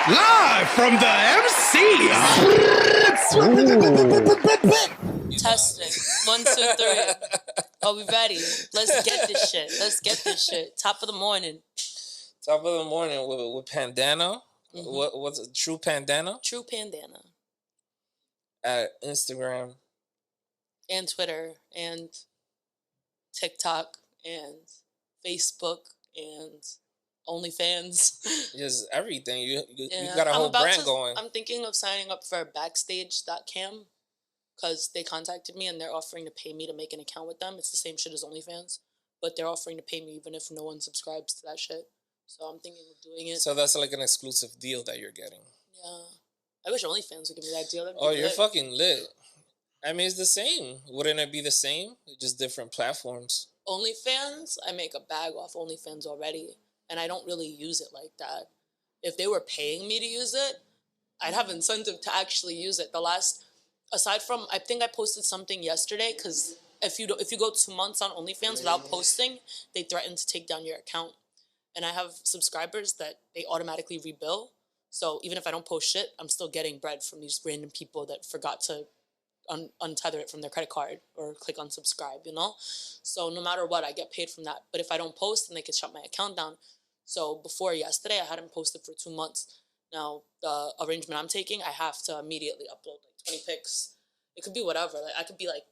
Live from the MC. Testing. 1, 2, 3. Are we ready? Let's get this shit. Let's get this shit. Top of the morning. Top of the morning with Pandana. What's it? True Pandana? True Pandana. At Instagram. And Twitter. And TikTok. And Facebook. And OnlyFans. Just everything. You got a whole brand going. I'm thinking of signing up for Backstage.cam. Because they contacted me and they're offering to pay me to make an account with them. It's the same shit as OnlyFans. But they're offering to pay me even if no one subscribes to that shit. So I'm thinking of doing it. So that's like an exclusive deal that you're getting. Yeah. I wish OnlyFans would give me that deal. Oh, you're fucking lit. I mean, it's the same. Wouldn't it be the same? Just different platforms. OnlyFans, I make a bag off OnlyFans already. And I don't really use it like that. If they were paying me to use it, I'd have incentive to actually use it. Aside from, I think I posted something yesterday, because if you go 2 months on OnlyFans without posting, they threaten to take down your account. And I have subscribers that they automatically rebill. So even if I don't post shit, I'm still getting bread from these random people that forgot to untether it from their credit card or click unsubscribe, you know? So no matter what, I get paid from that. But if I don't post, then they can shut my account down. So before yesterday, I hadn't posted for 2 months. Now, the arrangement I'm taking, I have to immediately upload 20 pics. It could be whatever. Like I could be like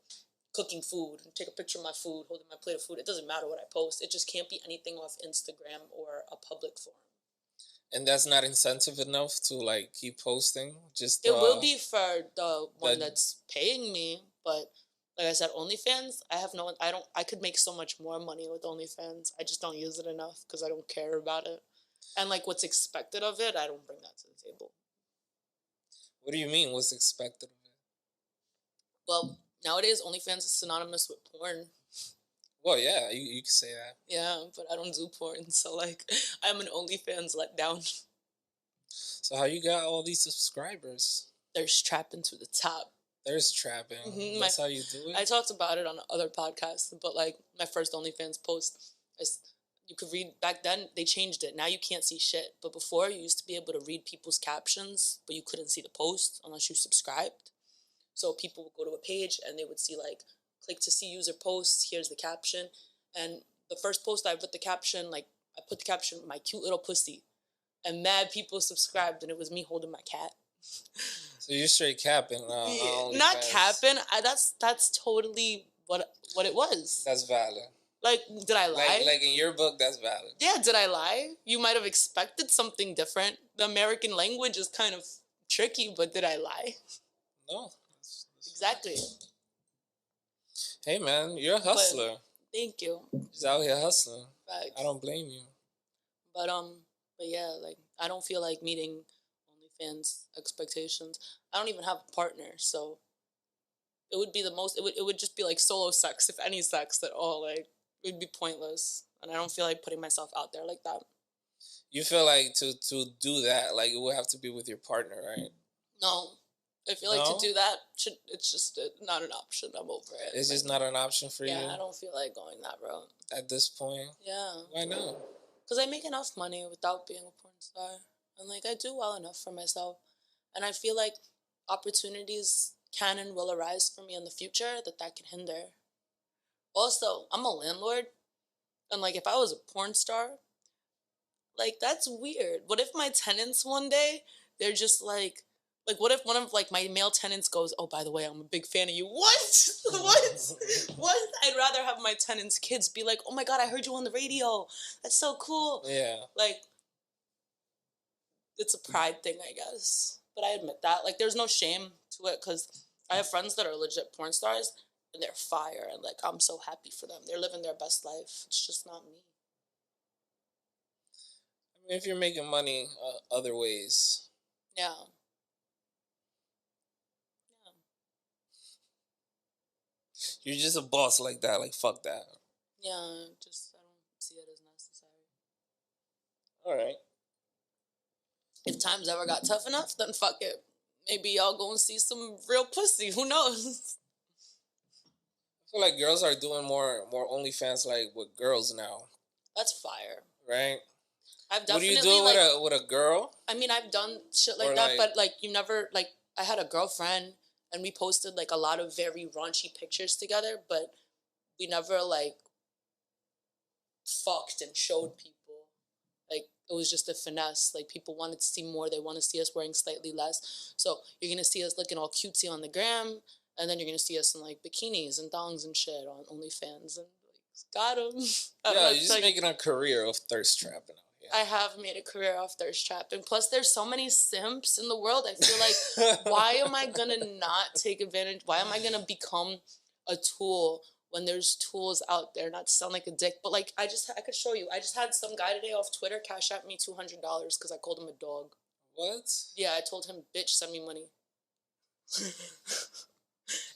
cooking food and take a picture of my food, holding my plate of food. It doesn't matter what I post. It just can't be anything off Instagram or a public forum. And that's not incentive enough to like keep posting. Just it will be for the one that's paying me, but like I said, OnlyFans, I could make so much more money with OnlyFans. I just don't use it enough because I don't care about it. And like what's expected of it, I don't bring that to the table. What do you mean? What's expected of it? Well, nowadays OnlyFans is synonymous with porn. Well, yeah, you can say that. Yeah, but I don't do porn, so like I'm an OnlyFans letdown. So how you got all these subscribers? There's trapping to the top. There's trapping. Mm-hmm. That's how you do it? I talked about it on other podcasts, but like my first OnlyFans post, you could read, back then they changed it. Now you can't see shit. But before you used to be able to read people's captions, but you couldn't see the post unless you subscribed. So people would go to a page and they would see like, click to see user posts, here's the caption. And the first post I put the caption, I put the caption, my cute little pussy. And mad people subscribed and it was me holding my cat. So you're straight capping. Not capping. That's totally what it was. That's valid. Like, did I lie? Like in your book, that's valid. Yeah, did I lie? You might have expected something different. The American language is kind of tricky, but did I lie? No. Exactly. Hey, man, you're a hustler. Thank you. Just out here hustling. Facts. I don't blame you. But yeah, like, I don't feel like meeting OnlyFans expectations. I don't even have a partner, so it would be it would just be like solo sex, if any sex at all. Like, it would be pointless. And I don't feel like putting myself out there like that. You feel like to do that, like it would have to be with your partner, right? No. I feel like to do that, it's just not an option. I'm over it. It's just not an option for you? Yeah, I don't feel like going that route. At this point? Yeah. Why not? Because I make enough money without being a porn star. And, like, I do well enough for myself. And I feel like opportunities can and will arise for me in the future that can hinder. Also, I'm a landlord. And, like, if I was a porn star, like, that's weird. What if my tenants one day, they're just like, what if one of, like, my male tenants goes, oh, by the way, I'm a big fan of you. What? What? I'd rather have my tenants' kids be like, oh, my God, I heard you on the radio. That's so cool. Yeah. Like, it's a pride thing, I guess. But I admit that. Like, there's no shame to it because I have friends that are legit porn stars, and they're fire. And, like, I'm so happy for them. They're living their best life. It's just not me. I mean, if you're making money other ways. Yeah. You're just a boss like that. Like, fuck that. Yeah, I don't see it as necessary. All right. If times ever got tough enough, then fuck it. Maybe y'all go and see some real pussy. Who knows? I feel like girls are doing more OnlyFans like with girls now. That's fire. Right? I've What do you definitely do like. with a girl? I mean, I've done shit like Or that, like, but like you never like. I had a girlfriend, and we posted like a lot of very raunchy pictures together, but we never like fucked and showed people. Like it was just a finesse. Like people wanted to see more. They want to see us wearing slightly less. So you're gonna see us looking all cutesy on the gram, and then you're gonna see us in like bikinis and thongs and shit on OnlyFans. And like, got him. I don't yeah, know. you're It's just like making a career of thirst trapping out I have made a career off thirst trap, and plus there's so many simps in the world. I feel like why am I gonna not take advantage? Why am I gonna become a tool when there's tools out there? Not to sound like a dick, but like I could show you. I just had some guy today off Twitter cash at me $200 because I called him a dog. What? Yeah, I told him, bitch, send me money.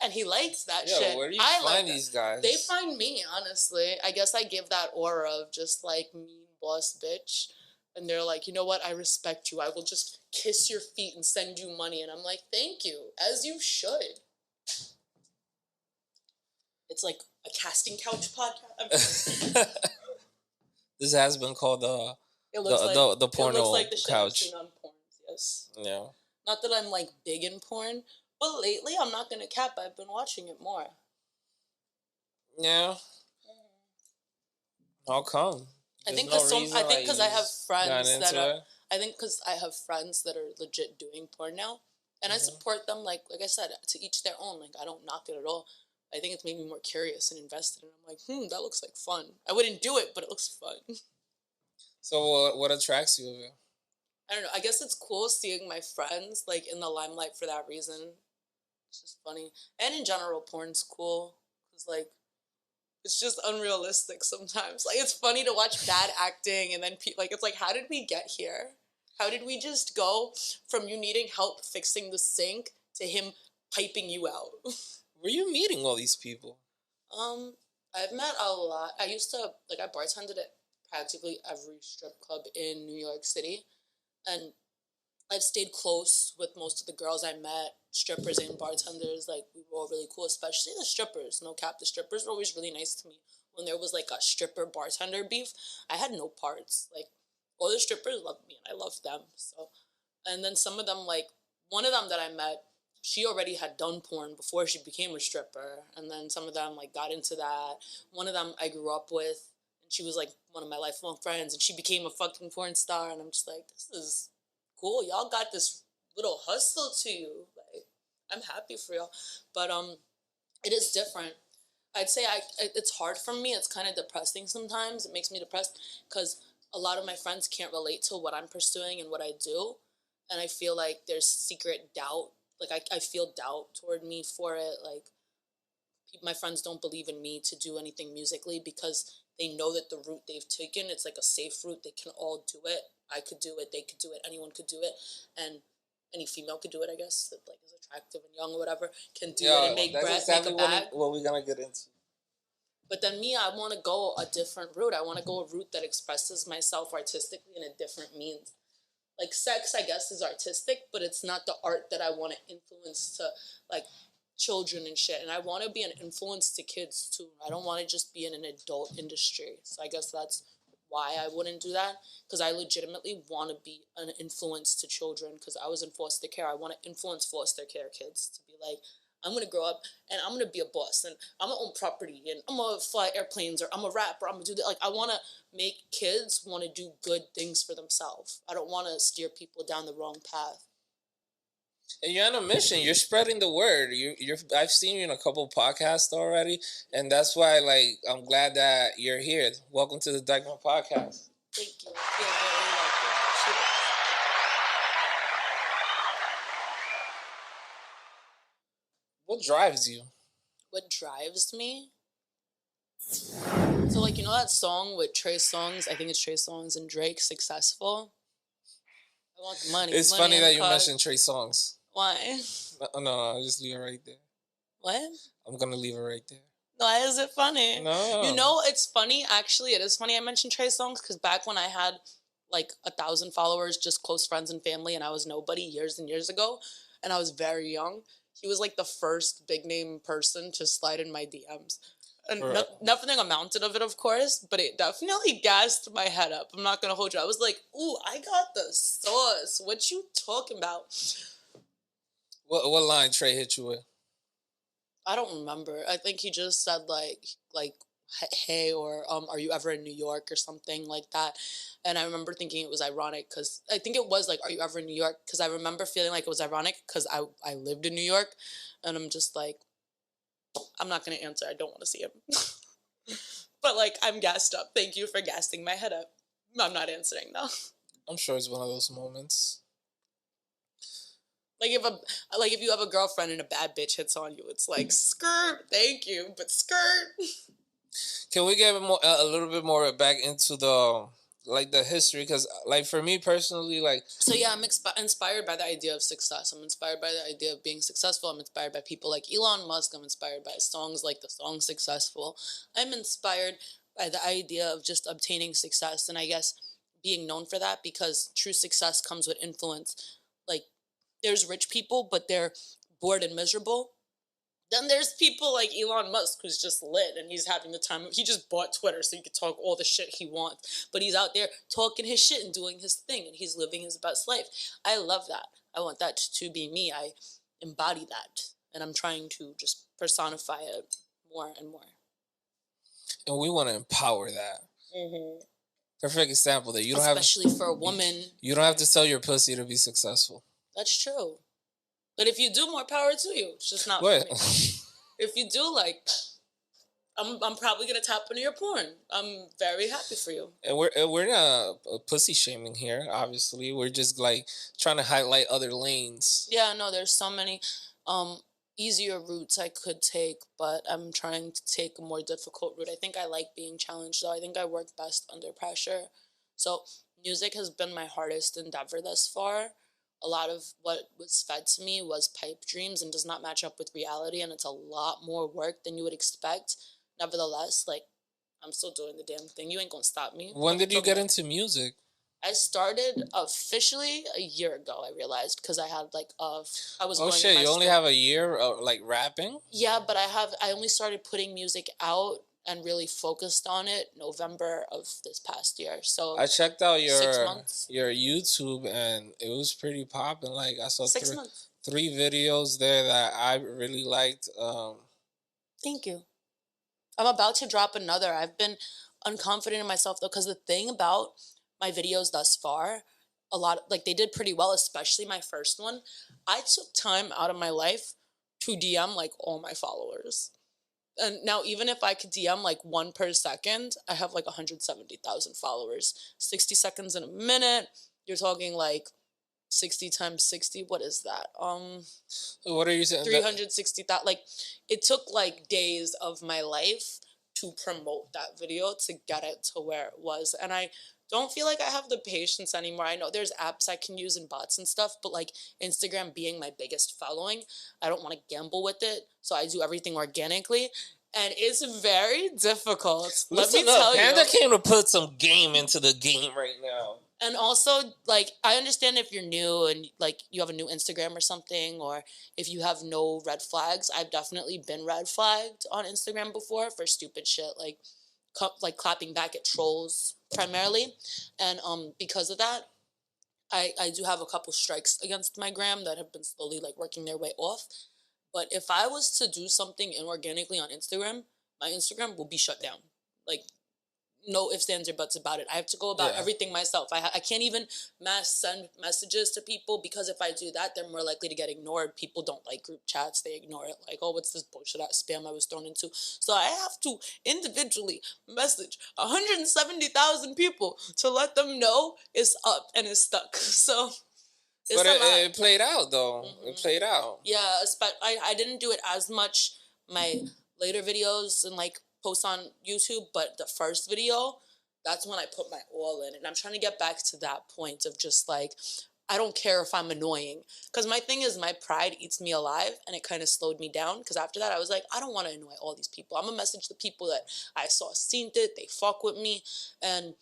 And he likes that Yeah, shit. where do you I like find that. these guys? They find me, honestly. I guess I give that aura of just like mean boss bitch. And they're like, you know what? I respect you. I will just kiss your feet and send you money. And I'm like, thank you, as you should. It's like a casting couch podcast. This has been called It looks like the porno it looks like the shit I've couch. seen on porn. Yes. Yeah. Not that I'm like big in porn, but lately I'm not gonna cap. I've been watching it more. Yeah. How come? I think There's because no reason, I think like, because you I have just got friends that into are. it? I think because I have friends that are legit doing porn now, and I support them. Like I said, to each their own. Like I don't knock it at all. I think it's made me more curious and invested. And I'm like, that looks like fun. I wouldn't do it, but it looks fun. So what attracts you of it? I don't know. I guess it's cool seeing my friends like in the limelight for that reason. It's just funny, and in general, porn's cool because like it's just unrealistic sometimes. Like it's funny to watch bad acting, and then like it's like, how did we get here? How did we just go from you needing help fixing the sink to him piping you out? Where are you meeting all these people? I've met a lot. I used to I bartended at practically every strip club in New York City, and I've stayed close with most of the girls I met, strippers and bartenders. Like, we were all really cool, especially the strippers. No cap, the strippers were always really nice to me. When there was, like, a stripper-bartender beef, I had no parts. Like, all the strippers loved me, and I loved them. So, and then some of them, like, one of them that I met, she already had done porn before she became a stripper. And then some of them, like, got into that. One of them I grew up with, and she was, like, one of my lifelong friends, and she became a fucking porn star. And I'm just like, this is cool. Y'all got this little hustle to you. Like, I'm happy for y'all. But it is different. I'd say it's hard for me. It's kind of depressing sometimes. It makes me depressed because a lot of my friends can't relate to what I'm pursuing and what I do. And I feel like there's secret doubt. Like, I feel doubt toward me for it. Like, my friends don't believe in me to do anything musically because they know that the route they've taken, it's like a safe route. They can all do it. I could do it. They could do it. Anyone could do it. And any female could do it, I guess, that like is attractive and young or whatever, can do it and make that's bread, exactly make a bag. what we're gonna get into. But then me, I want to go a different route. I want to go a route that expresses myself artistically in a different means. Like sex, I guess, is artistic, but it's not the art that I want to influence to like children and shit. And I want to be an influence to kids too. I don't want to just be in an adult industry. So I guess that's why I wouldn't do that, because I legitimately want to be an influence to children because I was in foster care. I want to influence foster care kids to be like, I'm going to grow up and I'm going to be a boss and I'm going to own property and I'm going to fly airplanes or I'm a rapper. I'm going to do that. Like, I want to make kids want to do good things for themselves. I don't want to steer people down the wrong path. And you're on a mission. You're spreading the word. You're. I've seen you in a couple podcasts already, and that's why, like, I'm glad that you're here. Welcome to the Dyckman podcast. Thank you. I feel very lucky. Cheers. What drives you? What drives me? So, like, you know that song with Trey Songz? I think it's Trey Songz and Drake, Successful? I want the money. It's money funny that you cars. mentioned Trey Songz. Why? No, I'll just leave it right there. What? I'm gonna leave it right there. Why is it funny? No. You know, it's funny. Actually, it is funny I mentioned Trey Songz because back when I had like 1,000 followers, just close friends and family, and I was nobody years and years ago, and I was very young, he was like the first big name person to slide in my DMs. And Right. nothing amounted of it, of course, but it definitely gassed my head up. I'm not gonna hold you. I was like, "Ooh, I got the sauce. What you talking about?" What line Trey hit you with? I don't remember. I think he just said like hey, or are you ever in New York or something like that. And I remember thinking it was ironic because I think it was like, are you ever in New York? Because I remember feeling like it was ironic because I lived in New York, and I'm just like, I'm not gonna answer. I don't want to see him. But like, I'm gassed up. Thank you for gassing my head up. I'm not answering though. I'm sure it's one of those moments. Like if you have a girlfriend and a bad bitch hits on you, it's like skirt. Thank you, but skirt. Can we get a little bit more back into the history? Because like for me personally, like So yeah, I'm inspired by the idea of success. I'm inspired by the idea of being successful. I'm inspired by people like Elon Musk. I'm inspired by songs like the song Successful. I'm inspired by the idea of just obtaining success, and I guess being known for that, because true success comes with influence. Like, there's rich people, but they're bored and miserable. Then there's people like Elon Musk, who's just lit and he's having the time. He just bought Twitter so he could talk all the shit he wants. But he's out there talking his shit and doing his thing, and he's living his best life. I love that. I want that to be me. I embody that. And I'm trying to just personify it more and more. and we want to empower that. Mm-hmm. Perfect example that Especially for a woman. You don't have to sell your pussy to be successful. That's true. But if you do, more power to you. It's just not What? for me. If you do, like, I'm probably gonna tap into your porn. I'm very happy for you. And we're not pussy shaming here. Obviously, we're just like trying to highlight other lanes. Yeah, no, there's so many easier routes I could take, but I'm trying to take a more difficult route. I think I like being challenged, though. I think I work best under pressure. So music has been my hardest endeavor thus far. A lot of what was fed to me was pipe dreams and does not match up with reality, and it's a lot more work than you would expect. Nevertheless, like, I'm still doing the damn thing. You ain't gonna stop me. When did you get into music? I started officially a year ago, I realized, because I had like I was Oh going in shit! my You only store. have a year of like rapping. Yeah, but I only started putting music out and really focused on it November of this past year. So I checked out 6 months. your YouTube and it was pretty popping. Like I saw 6 months. three videos there that I really liked. Thank you. I'm about to drop another. I've been unconfident in myself though, because the thing about my videos thus far, a lot like they did pretty well, especially my first one. I took time out of my life to DM like all my followers. And now even if I could DM like one per second, I have like 170,000 followers. 60 seconds in a minute. You're talking like 60 times 60. What is that? What are you saying? 360,000. Like, it took like days of my life to promote that video to get it to where it was. And I don't feel like I have the patience anymore. I know there's apps I can use and bots and stuff, but like Instagram being my biggest following, I don't want to gamble with it. So I do everything organically. And it's very difficult. Let me tell you. Panda came to put some game into the game right now. And also, like, I understand if you're new and, like, you have a new Instagram or something, or if you have no red flags. I've definitely been red flagged on Instagram before for stupid shit, like clapping back at trolls, primarily. And because of that, I do have a couple strikes against my gram that have been slowly, like, working their way off. But if I was to do something inorganically on Instagram, my Instagram will be shut down. Like, no ifs, ands, or buts about it. I have to go about everything myself. I can't even mass send messages to people, because if I do that, they're more likely to get ignored. People don't like group chats. They ignore it. Like, oh, what's this bullshit spam I was thrown into? So I have to individually message 170,000 people to let them know it's up and it's stuck. So it's but a lot. It played out, though. Mm-hmm. It played out. Yeah, I didn't do it as much my later videos and, like, posts on YouTube, but the first video, that's when I put my all in. And I'm trying to get back to that point of just, like, I don't care if I'm annoying. Because my thing is, my pride eats me alive, and it kind of slowed me down. Because after that, I was like, I don't want to annoy all these people. I'm going to message the people that I saw seen it, they fuck with me, and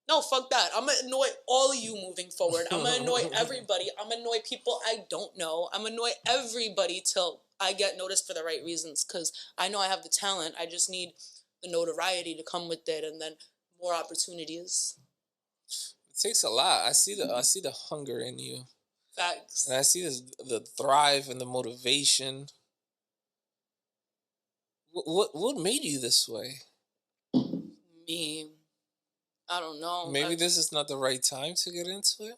no, fuck that. I'm going to annoy all of you moving forward. I'm going to annoy everybody. I'm going to annoy people I don't know. I'm going to annoy everybody till I get noticed for the right reasons because I know I have the talent. I just need the notoriety to come with it, and then more opportunities. It takes a lot. I see the hunger in you, Facts. and I see the thrive and the motivation. What made you this way? Me, I don't know. Maybe this is not the right time to get into it.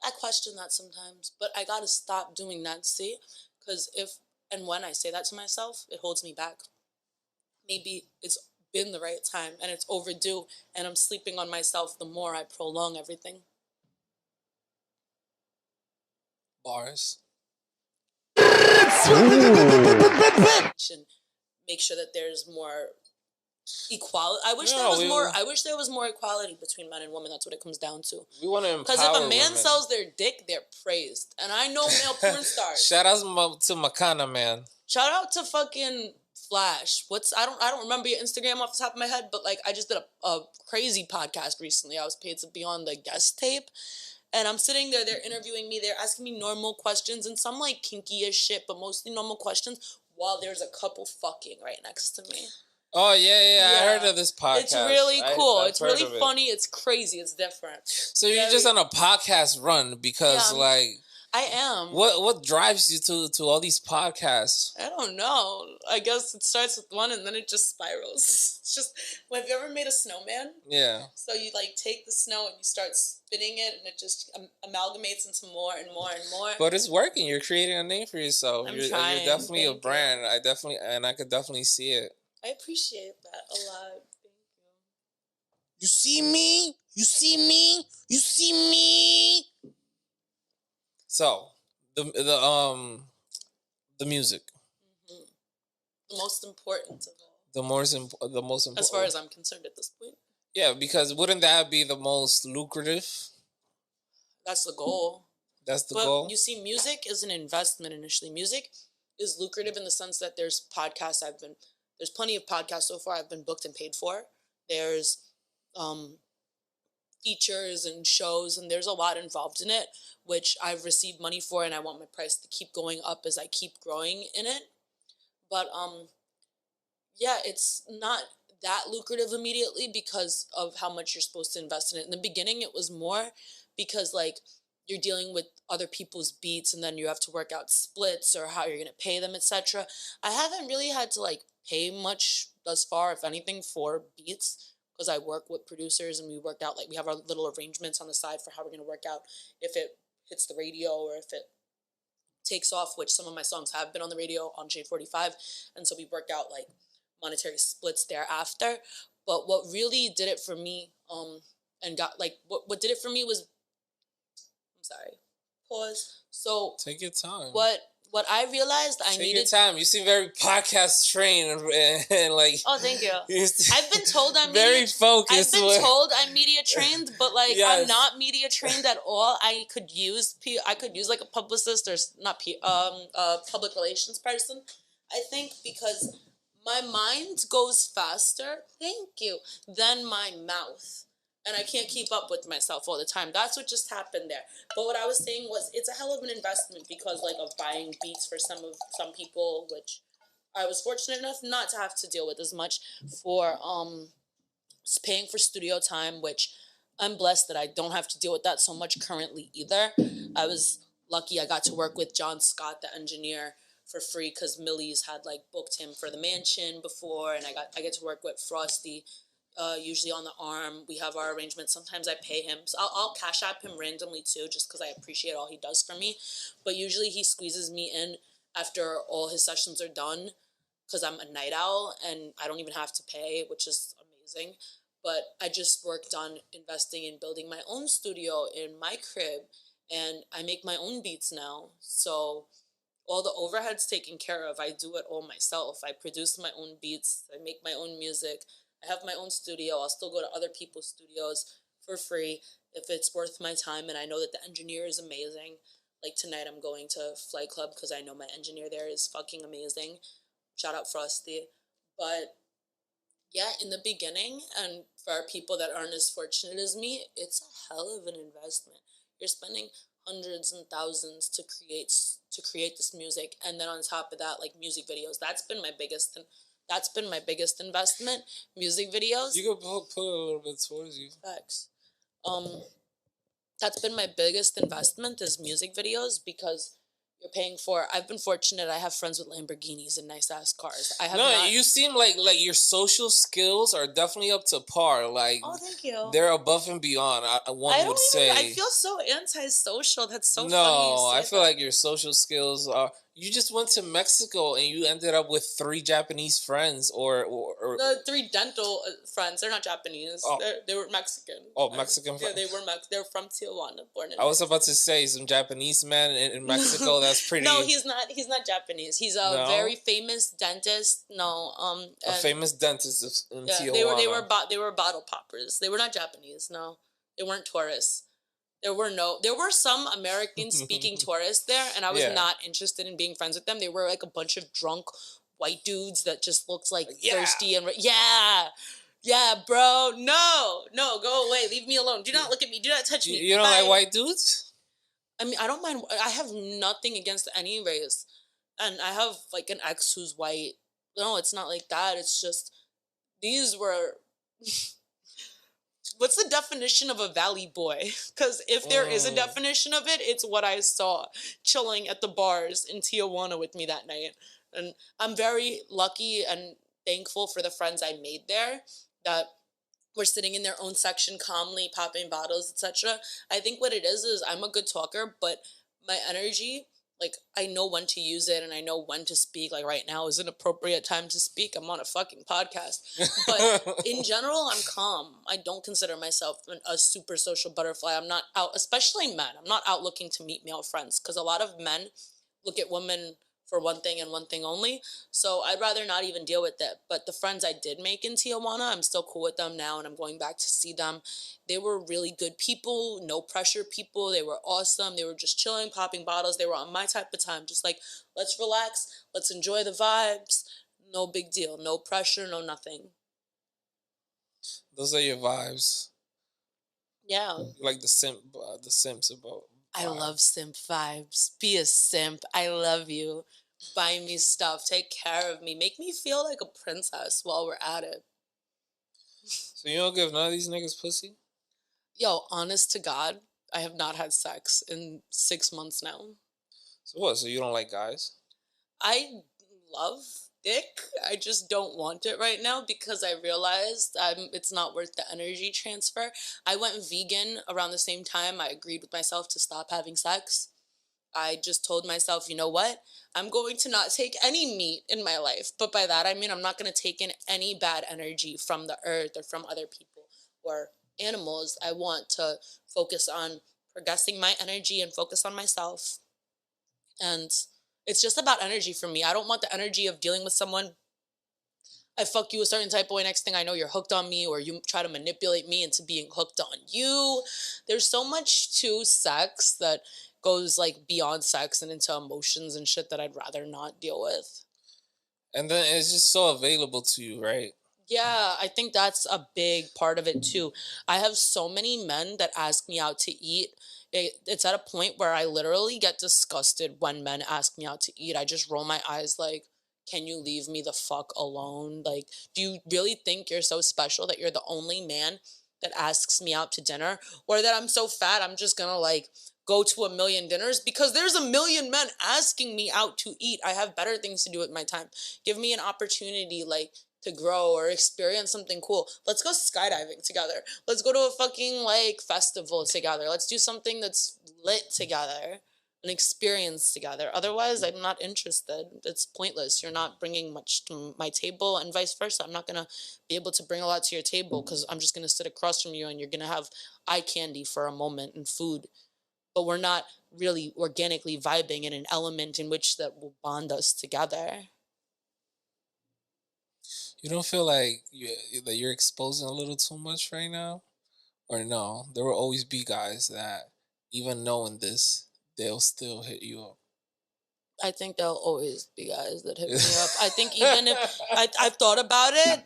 I question that sometimes, but I gotta stop doing that, see? Because if and when I say that to myself, it holds me back. Maybe it's been the right time and it's overdue, and I'm sleeping on myself the more I prolong everything. Bars. Should make sure that there's more equality. I wish No, there was we- more. I wish there was more equality between men and women. That's what it comes down to. We want to empower Because if a man women. sells their dick, they're praised. And I know male porn stars. Shout out to Makana, man. Shout out to fucking Flash. I don't remember your Instagram off the top of my head, but like I just did a crazy podcast recently. I was paid to be on the guest tape. And I'm sitting there, they're interviewing me, they're asking me normal questions and some like kinky as shit, but mostly normal questions while there's a couple fucking right next to me. Oh yeah. I heard Yeah. of this podcast. It's really cool. I've It's heard really of it. funny. It's crazy. It's different. So you're just on a podcast run because Yeah, like I am. what drives you to all these podcasts? I don't know. I guess it starts with one and then it just spirals. It's just, have you ever made a snowman? Yeah. So you like take the snow and you start spinning it and it just amalgamates into more and more and more. But it's working. You're creating a name for yourself. I'm You're trying. definitely a Thank you. brand. I could definitely see it. I appreciate that a lot. Thank you. You see me? You see me? You see me? So the music. Mm-hmm. The most important of all. The most important. As far as I'm concerned at this point. Yeah, because wouldn't that be the most lucrative? That's the goal. That's the but goal. You see, music is an investment initially. Music is lucrative in the sense that there's plenty of podcasts so far I've been booked and paid for. There's features and shows, and there's a lot involved in it, which I've received money for, and I want my price to keep going up as I keep growing in it. But yeah, it's not that lucrative immediately because of how much you're supposed to invest in it. In the beginning, it was more because like you're dealing with other people's beats, and then you have to work out splits or how you're gonna pay them, etc. I haven't really had to like pay much thus far, if anything, for beats, because I work with producers and we work out, like we have our little arrangements on the side for how we're going to work out if it hits the radio or if it takes off, which some of my songs have been on the radio on J45. And so we work out like monetary splits thereafter. But what really did it for me, and got like, what did it for me was, I'm sorry, pause. So take your time. What I realized I Take needed. your time. You seem very podcast trained and like. Oh, thank you. I've been told I'm very focused. I've been told I'm media trained, but like Yes. I'm not media trained at all. I could use like a publicist or not public relations person. I think because my mind goes faster. Thank you. Than my mouth. And I can't keep up with myself all the time. That's what just happened there. But what I was saying was, it's a hell of an investment because, like, of buying beats for some people, which I was fortunate enough not to have to deal with as much, for paying for studio time, which I'm blessed that I don't have to deal with that so much currently either. I was lucky I got to work with John Scott, the engineer, for free because Millie's had like booked him for the mansion before, and I get to work with Frosty. Usually on the arm, we have our arrangements. Sometimes I pay him. So I'll cash app him randomly too, just because I appreciate all he does for me. But usually he squeezes me in after all his sessions are done, because I'm a night owl and I don't even have to pay, which is amazing. But I just worked on investing in building my own studio in my crib, and I make my own beats now. So all the overhead's taken care of. I do it all myself. I produce my own beats. I make my own music. I have my own studio. I'll still go to other people's studios for free if it's worth my time, and I know that the engineer is amazing. Like tonight I'm going to Flight Club because I know my engineer there is fucking amazing. Shout out Frosty. But yeah, in the beginning, and for people that aren't as fortunate as me, it's a hell of an investment. You're spending hundreds and thousands to create to create this music, and then on top of that, like music videos. That's been my biggest investment. Music videos. You could put a little bit towards you. Facts. That's been my biggest investment is music videos because you're paying for. I've been fortunate. I have friends with Lamborghinis and nice ass cars. I have No, not. you seem like your social skills are definitely up to par. Like, Oh, thank you. they're above and beyond. One would say. I feel so antisocial. That's so funny. No, I feel like your social skills are. You just went to Mexico and you ended up with 3 Japanese friends, or the 3 dental friends. They're not Japanese. Oh. They were Mexican. Oh, Mexican Yeah, friends. They're from Tijuana, born in. I was about to say some Japanese man in Mexico. That's pretty. No, he's not. He's not Japanese. He's a very famous dentist. No, a famous dentist in Tijuana. They were bottle poppers. They were not Japanese. No, they weren't tourists. There were some American speaking tourists there, and I was not interested in being friends with them. They were like a bunch of drunk white dudes that just looked like thirsty and bro. No, go away. Leave me alone. Do not look at me. Do not touch me. You don't like white dudes? I mean, I don't mind. I have nothing against any race, and I have like an ex who's white. No, it's not like that. It's just these were. What's the definition of a valley boy? Because if there is a definition of it, it's what I saw chilling at the bars in Tijuana with me that night. And I'm very lucky and thankful for the friends I made there that were sitting in their own section calmly popping bottles, etc. I think what it is I'm a good talker, but my energy, like, I know when to use it and I know when to speak. Like, right now is an appropriate time to speak. I'm on a fucking podcast. But in general, I'm calm. I don't consider myself a super social butterfly. I'm not out, especially men. I'm not out looking to meet male friends because a lot of men look at women for one thing and one thing only. So I'd rather not even deal with it. But the friends I did make in Tijuana, I'm still cool with them now and I'm going back to see them. They were really good people, no pressure people. They were awesome. They were just chilling, popping bottles. They were on my type of time. Just like, let's relax. Let's enjoy the vibes. No big deal. No pressure, no nothing. Those are your vibes. Yeah. Like the simps about. I love simp vibes. Be a simp. I love you. Buy me stuff. Take care of me. Make me feel like a princess while we're at it. So you don't give none of these niggas pussy? Yo, honest to God, I have not had sex in 6 months now. So what? So you don't like guys? I love dick. I just don't want it right now because I realized it's not worth the energy transfer. I went vegan around the same time. I agreed with myself to stop having sex. I just told myself, you know what? I'm going to not take any meat in my life. But by that, I mean I'm not going to take in any bad energy from the earth or from other people or animals. I want to focus on progressing my energy and focus on myself. And it's just about energy for me. I don't want the energy of dealing with someone. I fuck you a certain type of way. Next thing I know, you're hooked on me, or you try to manipulate me into being hooked on you. There's so much to sex that goes like beyond sex and into emotions and shit that I'd rather not deal with. And then it's just so available to you, right? Yeah, I think that's a big part of it too. I have so many men that ask me out to eat. It's at a point where I literally get disgusted when men ask me out to eat. I just roll my eyes like, can you leave me the fuck alone? Like, do you really think you're so special that you're the only man that asks me out to dinner? Or that I'm so fat I'm just gonna like go to a million dinners? Because there's a million men asking me out to eat. I have better things to do with my time. Give me an opportunity like to grow or experience something cool. Let's go skydiving together. Let's go to a fucking like festival together. Let's do something that's lit together, an experience together. Otherwise, I'm not interested. It's pointless. You're not bringing much to my table and vice versa. I'm not going to be able to bring a lot to your table because I'm just going to sit across from you and you're going to have eye candy for a moment and food. But we're not really organically vibing in an element in which that will bond us together. You don't feel like you're exposing a little too much right now? Or no, there will always be guys that, even knowing this, they'll still hit you up. I think there'll always be guys that hit me up. I think even if I've thought about it,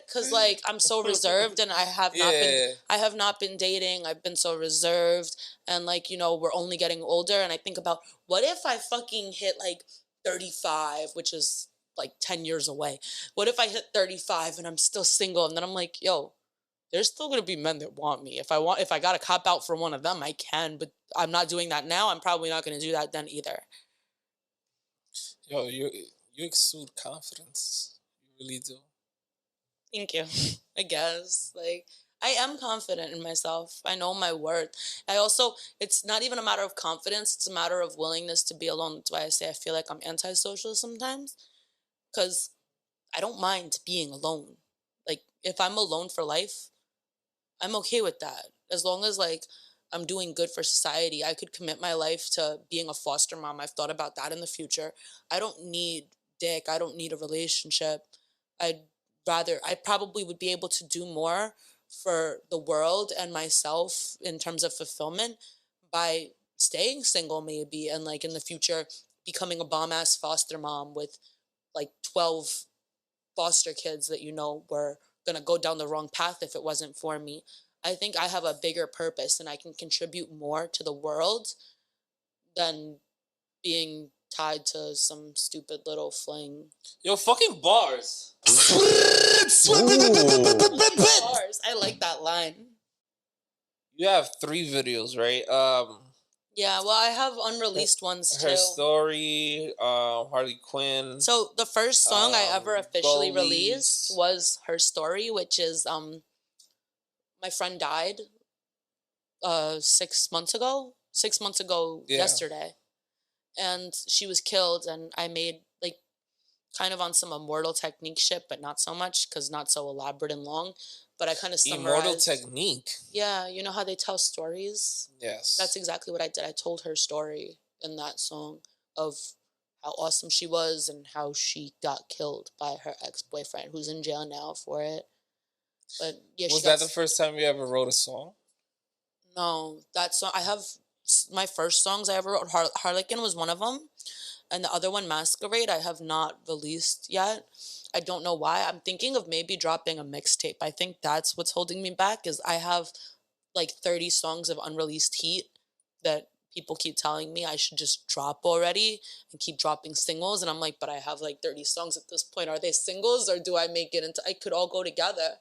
because like I'm so reserved and Yeah. I have not been dating. I've been so reserved, and like we're only getting older. And I think about what if I fucking hit like 35, which is like 10 years away. What if I hit 35 and I'm still single? And then I'm like, yo, there's still gonna be men that want me. If I gotta cop out for one of them, I can, but I'm not doing that now. I'm probably not gonna do that then either. Yo, you exude confidence. You really do. Thank you. I guess. Like, I am confident in myself. I know my worth. It's not even a matter of confidence, it's a matter of willingness to be alone. That's why I say I feel like I'm antisocial sometimes, because I don't mind being alone. Like, if I'm alone for life, I'm okay with that. As long as, like, I'm doing good for society, I could commit my life to being a foster mom. I've thought about that in the future. I don't need dick. I don't need a relationship. I'd I probably would be able to do more for the world and myself in terms of fulfillment by staying single, maybe, and like in the future, becoming a bomb ass foster mom with like 12 foster kids that were going to go down the wrong path if it wasn't for me. I think I have a bigger purpose and I can contribute more to the world than being tied to some stupid little fling. Yo, fucking bars. Bars. I like that line. You have 3 videos, right? Yeah, well, I have unreleased ones too. Her Story, Harley Quinn. So the first song I ever officially Goalies. released was Her Story, which is my friend died 6 months ago. 6 months ago yesterday. And she was killed, and I made like kind of on some Immortal Technique shit, but not so much because not so elaborate and long. But I kind of summarized. Immortal Technique? Yeah, you know how they tell stories? Yes. That's exactly what I did. I told her story in that song of how awesome she was and how she got killed by her ex-boyfriend, who's in jail now for it. But yeah, was that the first time you ever wrote a song? No, that song I have. My first songs I ever wrote, Harlequin was one of them, and the other one, Masquerade, I have not released yet. I don't know why. I'm thinking of maybe dropping a mixtape. I think that's what's holding me back, is I have like 30 songs of unreleased heat that people keep telling me I should just drop already and keep dropping singles. And I'm like, but I have like 30 songs at this point. Are they singles or do I make it into, it could all go together?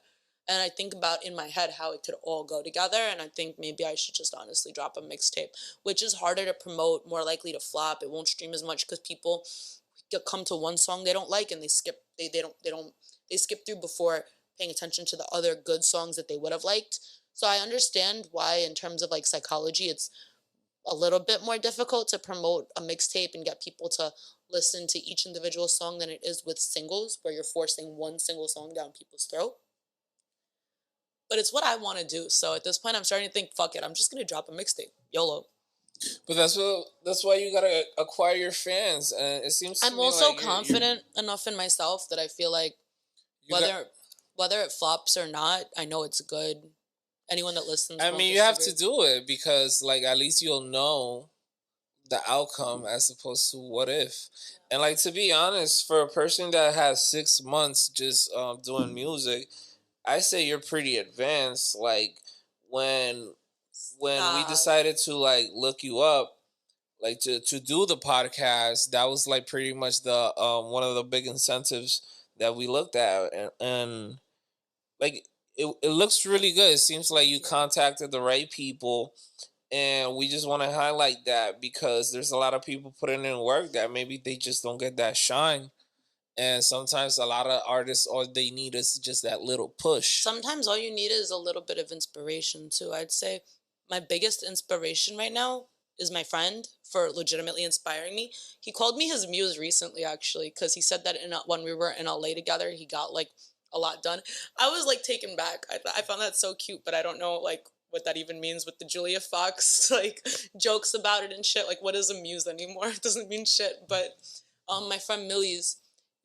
And I think about in my head how it could all go together. And I think maybe I should just honestly drop a mixtape, which is harder to promote, more likely to flop. It won't stream as much because people come to one song they don't like and they skip, they skip through before paying attention to the other good songs that they would have liked. So I understand why, in terms of like psychology, it's a little bit more difficult to promote a mixtape and get people to listen to each individual song than it is with singles, where you're forcing one single song down people's throat. But it's what I want to do. So at this point, I'm starting to think, fuck it, I'm just going to drop a mixtape. YOLO. But that's why you gotta acquire your fans, and it seems to I'm me also like confident enough in myself that I feel like whether it flops or not, I know it's good. Anyone that listens, I mean, you have to do it because, like, at least you'll know the outcome as opposed to what if. And like, to be honest, for a person that has 6 months just doing music, I say you're pretty advanced. Like, when we decided to like look you up, like to do the podcast, that was like pretty much the one of the big incentives that we looked at, and like it looks really good. It seems like you contacted the right people, and we just want to highlight that because there's a lot of people putting in work that maybe they just don't get that shine. And sometimes a lot of artists, all they need is just that little push. Sometimes all you need is a little bit of inspiration too. I'd say my biggest inspiration right now is my friend, for legitimately inspiring me. He called me his muse recently, actually, because he said that when we were in LA together, he got like a lot done. I was like taken back. I found that so cute, but I don't know like what that even means with the Julia Fox like jokes about it and shit. Like, what is a muse anymore? It doesn't mean shit. But my friend Millie's,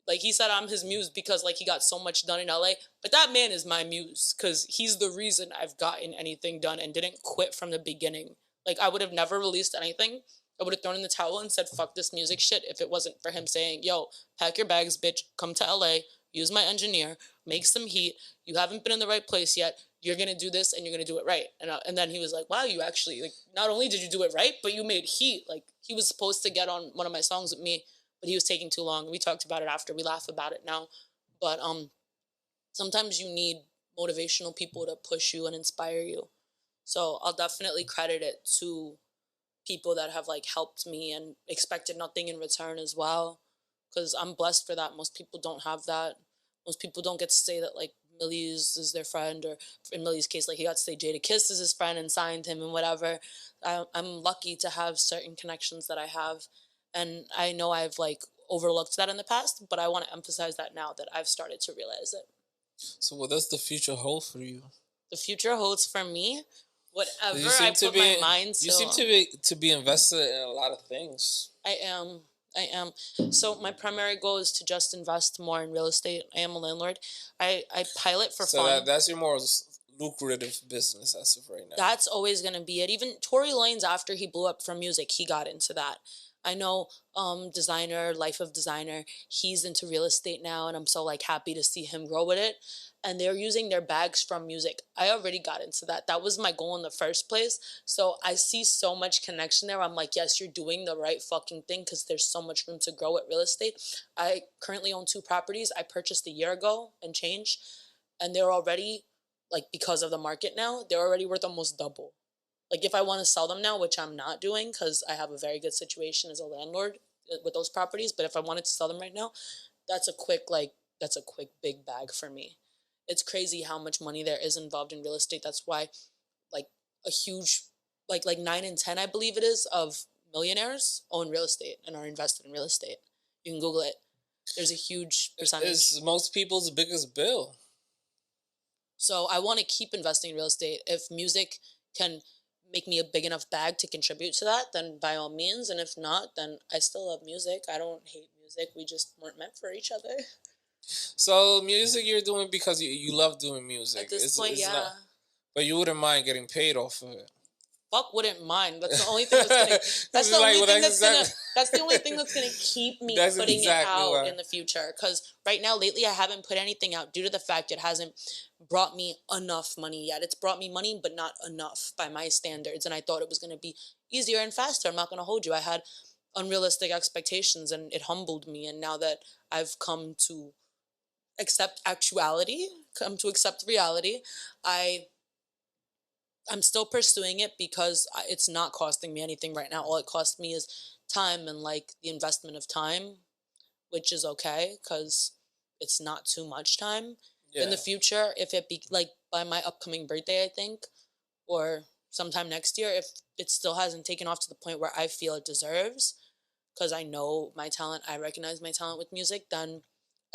like, he said I'm his muse because like he got so much done in LA. But that man is my muse because he's the reason I've gotten anything done and didn't quit from the beginning. Like, I would have never released anything I would have thrown in the towel and said, fuck this music shit if it wasn't for him saying, yo, pack your bags, bitch, come to LA, use my engineer, make some heat. You haven't been in the right place yet. You're going to do this and you're going to do it right. And then he was like, wow, you actually, like, not only did you do it right, but you made heat. Like, he was supposed to get on one of my songs with me, but he was taking too long. We talked about it after. We laugh about it now. But sometimes you need motivational people to push you and inspire you. So I'll definitely credit it to people that have like helped me and expected nothing in return as well, because I'm blessed for that. Most people don't have that. Most people don't get to say that like Millie's is their friend, or in Millie's case, like he got to say Jada Kiss is his friend and signed him and whatever. I'm lucky to have certain connections that I have, and I know I've like overlooked that in the past, but I want to emphasize that now that I've started to realize it. So what does the future hold for you? The future holds for me whatever You seem I put my mind to. You seem to be invested in a lot of things. I am. So my primary goal is to just invest more in real estate. I am a landlord. I pilot for fun. So that's your more lucrative business as of right now. That's always going to be it. Even Tory Lanez, after he blew up from music, he got into that. I know designer, Life of Designer, he's into real estate now, and I'm so like happy to see him grow with it. And they're using their bags from music. I already got into that. That was my goal in the first place. So I see so much connection there. I'm like, yes, you're doing the right fucking thing, because there's so much room to grow at real estate. I currently own 2 properties. I purchased a year ago and change, and they're already, like, because of the market now, they're already worth almost double. Like, if I want to sell them now, which I'm not doing because I have a very good situation as a landlord with those properties, but if I wanted to sell them right now, that's a quick big bag for me. It's crazy how much money there is involved in real estate. That's why, like, a huge, like 9 in 10, I believe it is, of millionaires own real estate and are invested in real estate. You can Google it. There's a huge percentage. It's most people's biggest bill. So I want to keep investing in real estate. If music can make me a big enough bag to contribute to that, then by all means. And if not, then I still love music. I don't hate music. We just weren't meant for each other. So music you're doing because you love doing music. At this point, yeah. Not, but you wouldn't mind getting paid off of it. Fuck wouldn't mind. That's the only thing that's gonna. That's the only thing that's gonna. That's the only thing that's gonna keep me putting it out in the future. Because right now, lately, I haven't put anything out due to the fact it hasn't brought me enough money yet. It's brought me money, but not enough by my standards. And I thought it was gonna be easier and faster. I'm not gonna hold you. I had unrealistic expectations, and it humbled me. And now that I've come to accept actuality, come to accept reality, I'm still pursuing it because it's not costing me anything right now. All it costs me is time and like the investment of time, which is okay because it's not too much time. Yeah. In the future, if it be like by my upcoming birthday, I think, or sometime next year, if it still hasn't taken off to the point where I feel it deserves, because I know my talent, I recognize my talent with music, then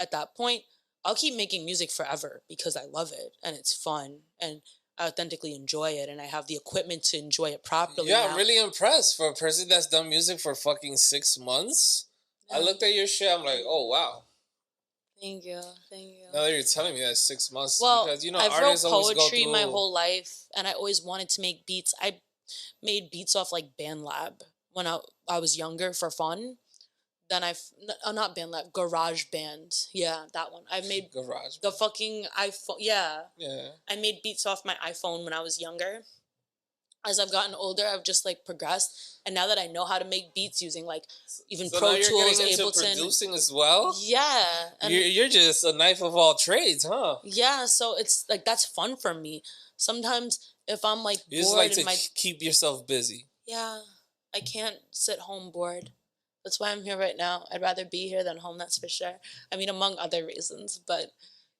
at that point, I'll keep making music forever because I love it and it's fun and I authentically enjoy it and I have the equipment to enjoy it properly. Yeah, now. I'm really impressed for a person that's done music for fucking 6 months. Yeah. I looked at your shit, I'm like, oh wow. Thank you. Now that you're telling me that's 6 months, well, because I've wrote poetry my whole life and I always wanted to make beats. I made beats off like BandLab when I was younger for fun. Then not BandLab, GarageBand. Yeah, that one. I made the fucking iPhone. Yeah. I made beats off my iPhone when I was younger. As I've gotten older, I've just like progressed, and now that I know how to make beats using like even Pro Tools, now you're getting into producing as well. Yeah, and you're just a knife of all trades, huh? Yeah, so it's like that's fun for me. Sometimes if I'm like you just like to keep yourself busy. Yeah, I can't sit home bored. That's why I'm here right now. I'd rather be here than home, that's for sure. I mean, among other reasons, but,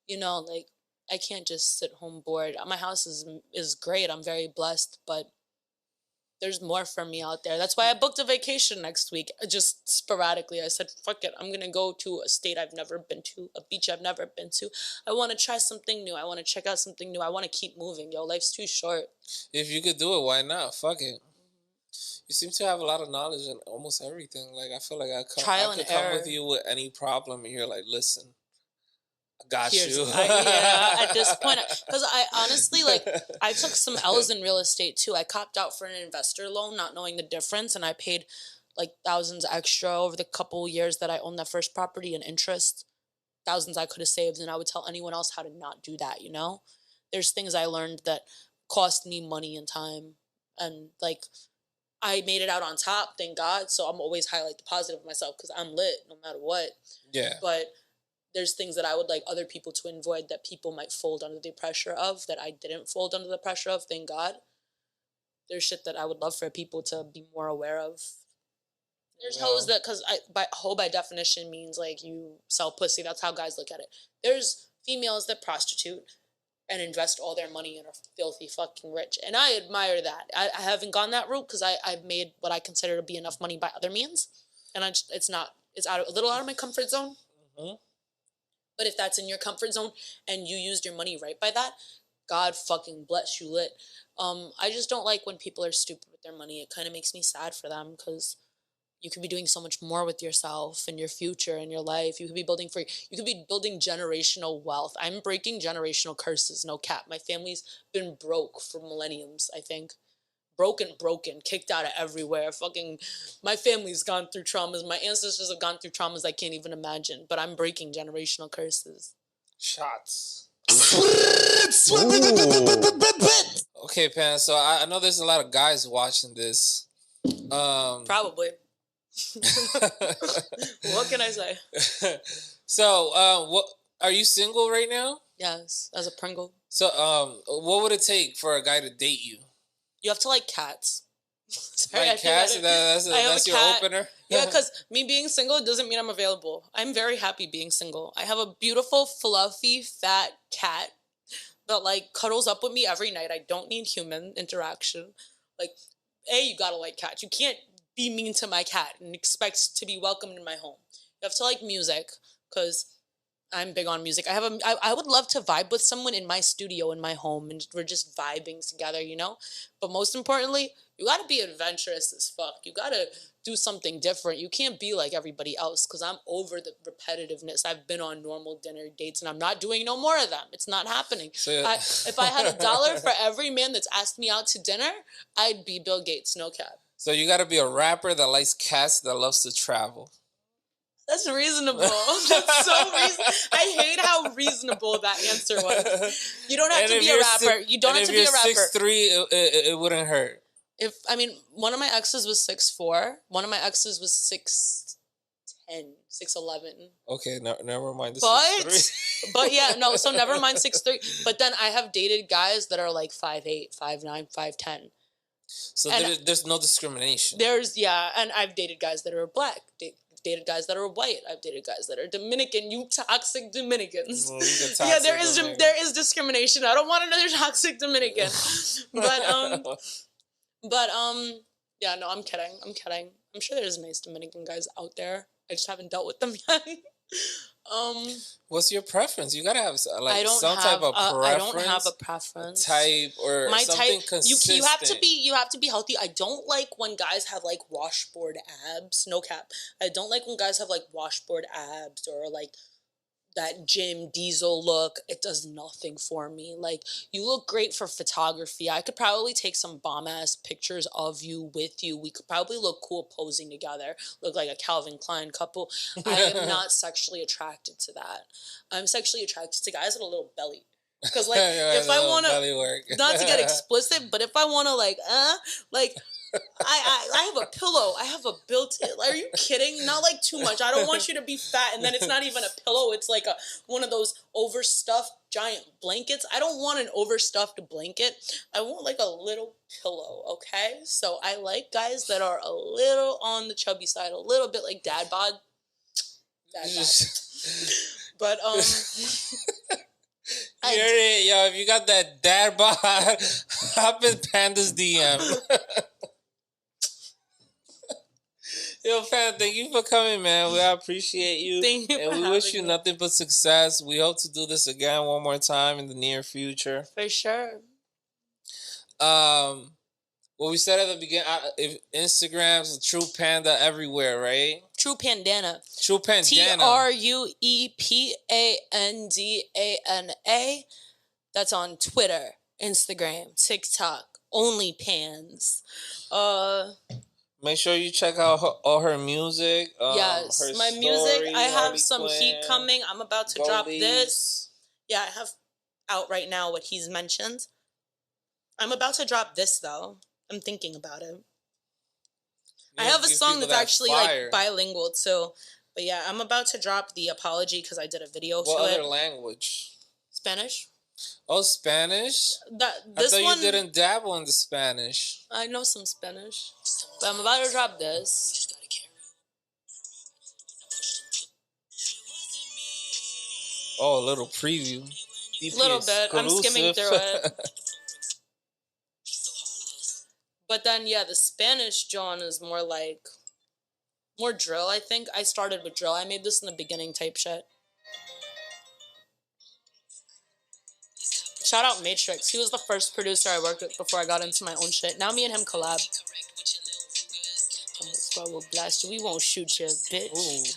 you know, like, I can't just sit home bored. My house is great. I'm very blessed, but there's more for me out there. That's why I booked a vacation next week, just sporadically. I said, fuck it. I'm going to go to a state I've never been to, a beach I've never been to. I want to try something new. I want to check out something new. I want to keep moving. Yo, life's too short. If you could do it, why not? Fuck it. You seem to have a lot of knowledge in almost everything. Like, I feel like I could come with you with any problem, and you're like, listen, Got Here's, you. yeah, at this point, because I honestly, like, I took some L's in real estate too. I copped out for an investor loan, not knowing the difference, and I paid like thousands extra over the couple years that I owned that first property in interest. Thousands I could have saved, and I would tell anyone else how to not do that. You know, there's things I learned that cost me money and time, and like I made it out on top, thank God. So I'm always highlight the positive of myself because I'm lit no matter what. Yeah. But there's things that I would like other people to avoid that people might fold under the pressure of that I didn't fold under the pressure of, thank God. There's shit that I would love for people to be more aware of. There's hoes that, because hoe by definition means like you sell pussy. That's how guys look at it. There's females that prostitute and invest all their money and are filthy fucking rich. And I admire that. I haven't gone that route because I've made what I consider to be enough money by other means. And it's a little out of my comfort zone. Mm-hmm. But if that's in your comfort zone and you used your money right by that, God fucking bless you lit. I just don't like when people are stupid with their money. It kind of makes me sad for them because you could be doing so much more with yourself and your future and your life. You could be building generational wealth. I'm breaking generational curses, no cap. My family's been broke for millenniums, I think. Broken, kicked out of everywhere. Fucking, my family's gone through traumas. My ancestors have gone through traumas I can't even imagine. But I'm breaking generational curses. Shots. Okay, Pan. So I know there's a lot of guys watching this. Probably. What can I say? So, what are you single right now? Yes, as a Pringle. So, what would it take for a guy to date you? You have to like cats. Sorry, Like cats? That's your opener? Yeah, because me being single doesn't mean I'm available. I'm very happy being single. I have a beautiful, fluffy, fat cat that like cuddles up with me every night. I don't need human interaction. Like, you gotta like cats. You can't be mean to my cat and expect to be welcomed in my home. You have to like music because I'm big on music. I would love to vibe with someone in my studio in my home and we're just vibing together, you know? But most importantly, you got to be adventurous as fuck. You got to do something different. You can't be like everybody else because I'm over the repetitiveness. I've been on normal dinner dates and I'm not doing no more of them. It's not happening. So, if I had $1 for every man that's asked me out to dinner, I'd be Bill Gates, no cap. So you got to be a rapper that likes cats that loves to travel. That's reasonable. That's so reasonable. I hate how reasonable that answer was. You don't have to be a rapper. You don't have to be a rapper. 6'3", it wouldn't hurt. One of my exes was 6'4". One of my exes was 6'10", 6'11". Okay, never mind the 6'3". But yeah, no. So never mind 6'3". But then I have dated guys that are like 5'8", 5'9", 5'10". So there's no discrimination. And I've dated guys that are black. Dated guys that are white. I've dated guys that are Dominican. You toxic Dominicans. Toxic there is discrimination. I don't want another toxic Dominican. Yeah, no, I'm kidding. I'm sure there's nice Dominican guys out there. I just haven't dealt with them yet. What's your preference? You gotta have some type of preference. I don't have a preference. Type or my something type, consistent. You have to be healthy. I don't like when guys have like washboard abs. No cap. I don't like when guys have like washboard abs or like that Jim Diesel look. It does nothing for me. Like, you look great for photography. I could probably take some bomb-ass pictures of you with you. We could probably look cool posing together, look like a Calvin Klein couple. I am not sexually attracted to that. I'm sexually attracted to guys with a little belly. Because, like, if I want to, not to get explicit, but if I want to, I have a pillow. I have a built-in. Are you kidding? Not like too much. I don't want you to be fat, and then it's not even a pillow. It's like one of those overstuffed giant blankets. I don't want an overstuffed blanket. I want like a little pillow. Okay, so I like guys that are a little on the chubby side, a little bit like dad bod. But if you got that dad bod, hop in Panda's DM. Yo, fam, thank you for coming, man. We appreciate you. Thank you. And we wish you nothing but success. We hope to do this again one more time in the near future. For sure. What we said at the beginning, if Instagram's True Panda everywhere, right? TRUEPANDANA. TRUEPANDANA. TRUEPANDANA. That's on Twitter, Instagram, TikTok, OnlyPans. Make sure you check out all her music. Yes, her my story, music. I have Harley some heat Quinn, coming. I'm about to drop this. Yeah, I have out right now what he's mentioned. I'm about to drop this though. I'm thinking about it. I have a song that's actually like bilingual too. But yeah, I'm about to drop the apology because I did a video to it. What other language? Spanish. Oh, Spanish? I thought you didn't dabble in the Spanish. I know some Spanish. But I'm about to drop this. Oh, a little preview. A little bit. I'm skimming through it. But then, yeah, the Spanish John is more like... more drill, I think. I started with drill. I made this in the beginning type shit. Shout out Matrix. He was the first producer I worked with before I got into my own shit. Now me and him collab. Oh, will blast you. We won't shoot you, bitch.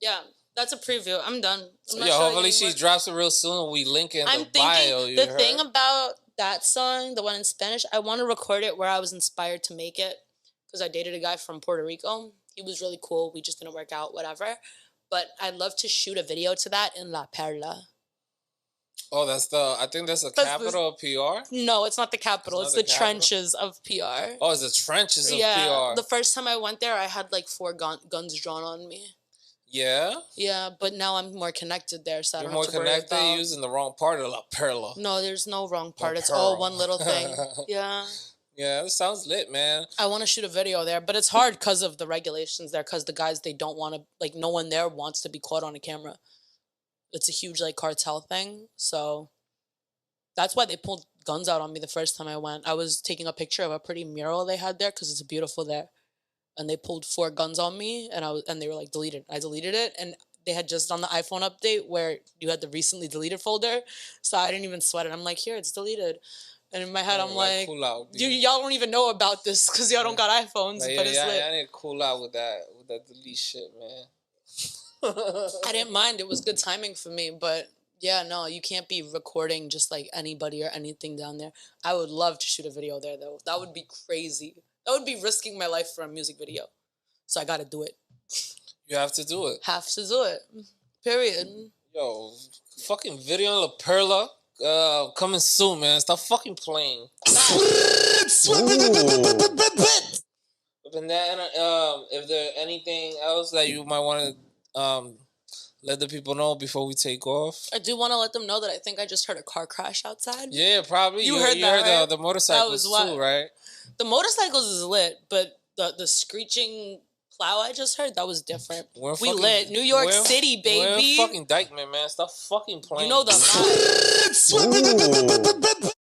Yeah, that's a preview. I'm done. Yeah, hopefully she drops it real soon. We link in the bio. The thing about that song, the one in Spanish, I want to record it where I was inspired to make it because I dated a guy from Puerto Rico. He was really cool. We just didn't work out, whatever. But I'd love to shoot a video to that in La Perla. Oh, I think that's the capital of PR? No, it's not the capital. It's the trenches of PR. Oh, it's the trenches of PR. The first time I went there, I had like 4 guns drawn on me. Yeah? Yeah, but now I'm more connected there, so I don't have to worry about... You're more connected? You're using the wrong part of La Perla. No, there's no wrong part. It's all one little thing. Yeah. Yeah, that sounds lit, man. I want to shoot a video there, but it's hard because of the regulations there, because the guys, they don't want to... like, no one there wants to be caught on a camera. It's a huge, like, cartel thing, so... that's why they pulled guns out on me the first time I went. I was taking a picture of a pretty mural they had there, because it's beautiful there. And they pulled 4 guns on me, and they were like, deleted. I deleted it, and they had just done the iPhone update where you had the recently deleted folder, so I didn't even sweat it. I'm like, here, it's deleted. And in my head, I'm like, cool out, y'all don't even know about this because y'all don't got iPhones, but it's lit. I need to cool out with that delete shit, man. I didn't mind. It was good timing for me, but yeah, no, you can't be recording just like anybody or anything down there. I would love to shoot a video there, though. That would be crazy. That would be risking my life for a music video. So I got to do it. You have to do it. Have to do it. Period. Yo, fucking video in La Perla. Coming soon, man. Stop fucking playing. Bandana, if there's anything else that you might want to let the people know before we take off. I do want to let them know that I think I just heard a car crash outside. Yeah, probably. You heard that, right? The motorcycles too, right? The motorcycles is lit, but the screeching plow I just heard, that was different. We lit. New York City, baby. We're fucking Dyckman, man. Stop fucking playing. You know the vibe.